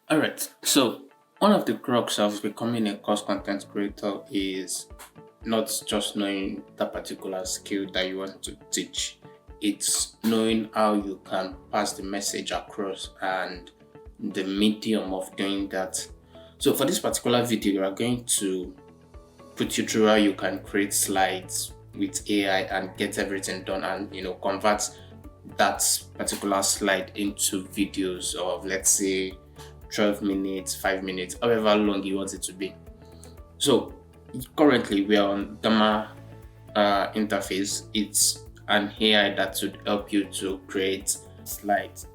All right. So one of the crux of becoming a course content creator is not just knowing that particular skill that you want to teach. It's knowing how you can pass the message across and the medium of doing that. So for this particular video, we are going to put you through how you can create slides with AI and get everything done and convert that particular slide into videos of, let's say, 12 minutes, 5 minutes, however long you want it to be. So currently we are on Gamma interface. It's an AI that would help you to create slides.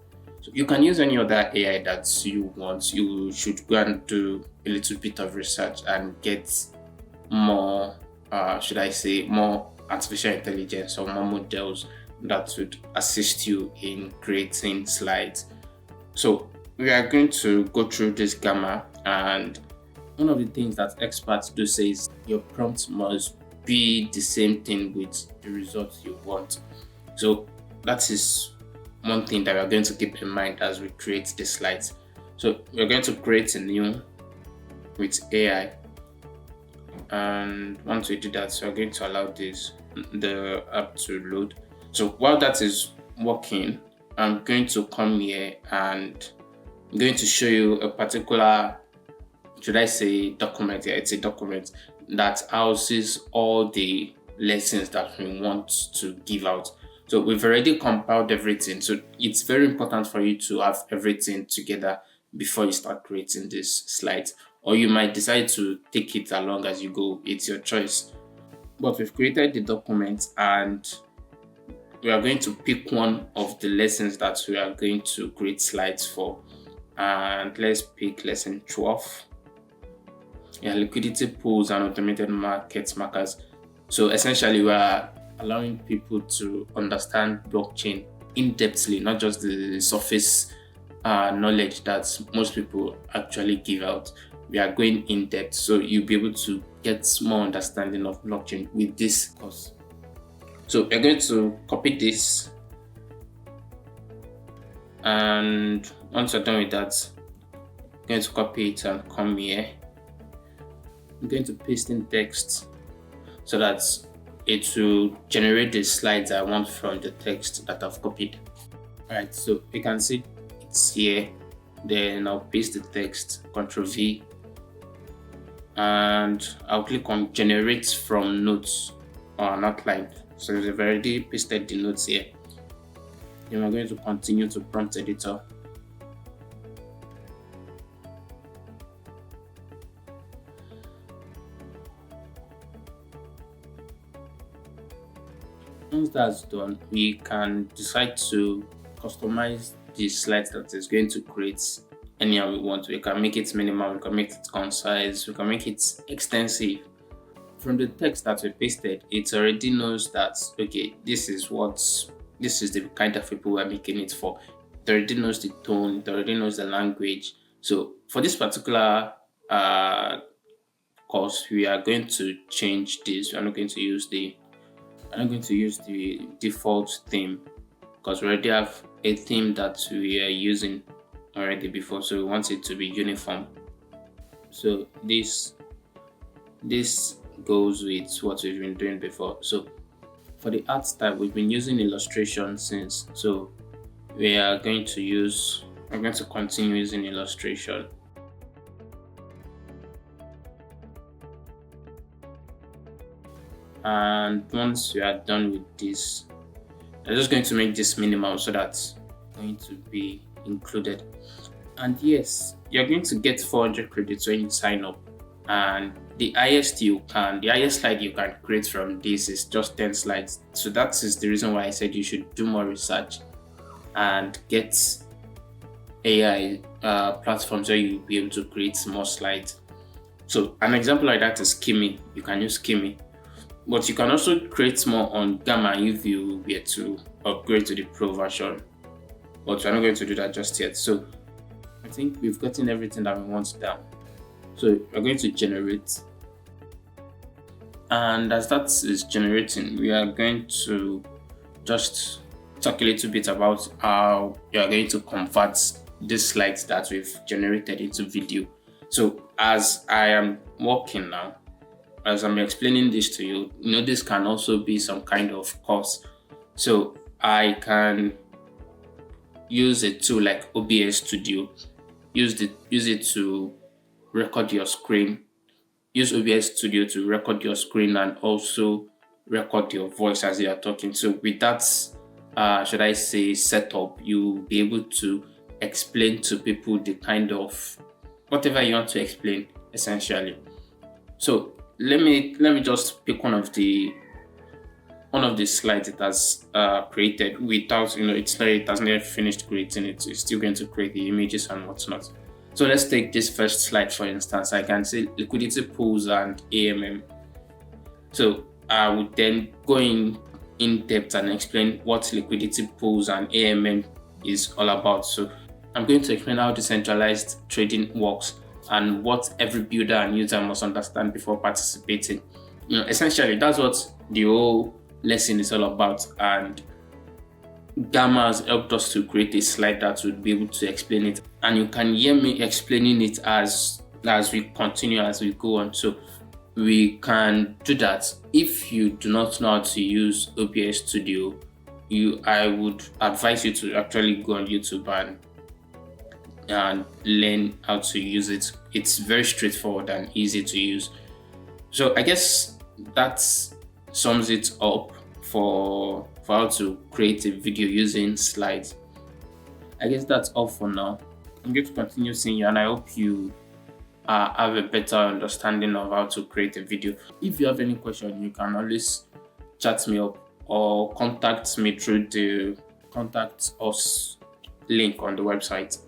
So you can use any other AI that you want. You should go and do a little bit of research and get more, should I say, more artificial intelligence or more models that would assist you in creating slides. So we are going to go through this gamma, and one of the things that experts do say is your prompt must be the same thing with the results you want. So that is one thing that we are going to keep in mind as we create the slides. So we're going to create a new with AI, and once we do that, so we're going to allow the app to load. So while that is working, I'm going to come here and I'm going to show you a particular, should I say, document. Yeah, it's a document that houses all the lessons that we want to give out. So we've already compiled everything. So it's very important for you to have everything together before you start creating these slides. Or you might decide to take it along as you go. It's your choice. But we've created the document and we are going to pick one of the lessons that we are going to create slides for. And let's pick lesson 12. Yeah, liquidity pools and automated market makers. So essentially, we are allowing people to understand blockchain in-depthly, not just the surface knowledge that most people actually give out. We are going in depth, so you'll be able to get more understanding of blockchain with this course. So we're going to copy this, and once you're done with that, I'm going to copy it and come here. I'm going to paste in text so that it will generate the slides I want from the text that I've copied. Alright, so you can see it's here. Then I'll paste the text, Ctrl V, and I'll click on generate from notes or an outline. So I've already pasted the notes here. Then we're going to continue to prompt editor. Once that's done, we can decide to customize the slides that is going to create anyhow we want. We can make it minimal, we can make it concise, we can make it extensive. From the text that we pasted, it already knows that, okay, this is the kind of people we're making it for. It already knows the tone, it already knows the language. So for this particular course, we are going to change this. I'm not going to use the default theme because we already have a theme that we are using already before, so we want it to be uniform. So this goes with what we've been doing before. So for the art type, we've been using illustration since, so we're going to continue using illustration. And once we are done with this, I'm just going to make this minimal so that's going to be included. And yes, you're going to get 400 credits when you sign up, and the highest slide you can create from this is just 10 slides. So that is the reason why I said you should do more research and get AI platforms where you'll be able to create more slides. So an example like that is Kimi. You can use Kimi, but you can also create more on Gamma if you were to upgrade to the Pro version. But we're not going to do that just yet. So I think we've gotten everything that we want down. So we're going to generate. And as that is generating, we are going to just talk a little bit about how you are going to convert these slides that we've generated into video. So as I am working now, as I'm explaining this to you, this can also be some kind of course. So I can use a tool like OBS Studio, use it to record your screen. Use OBS Studio to record your screen and also record your voice as you are talking. So with that, should I say, setup, you'll be able to explain to people the kind of whatever you want to explain, essentially. So let me just pick one of the slides it has created without, it has not finished creating it. It's still going to create the images and whatnot. So let's take this first slide for instance. I can say liquidity pools and AMM. So I would then go in depth and explain what liquidity pools and AMM is all about. So I'm going to explain how decentralized trading works and what every builder and user must understand before participating. Essentially, that's what the whole lesson is all about. And Gamma has helped us to create a slide that would be able to explain it. And you can hear me explaining it as we continue, as we go on. So we can do that. If you do not know how to use OBS Studio, I would advise you to actually go on YouTube and learn how to use it. It's very straightforward and easy to use. So I guess that sums it up for how to create a video using slides. I guess that's all for now. I'm going to continue seeing you, and I hope you have a better understanding of how to create a video. If you have any question, you can always chat me up or contact me through the contact us link on the website.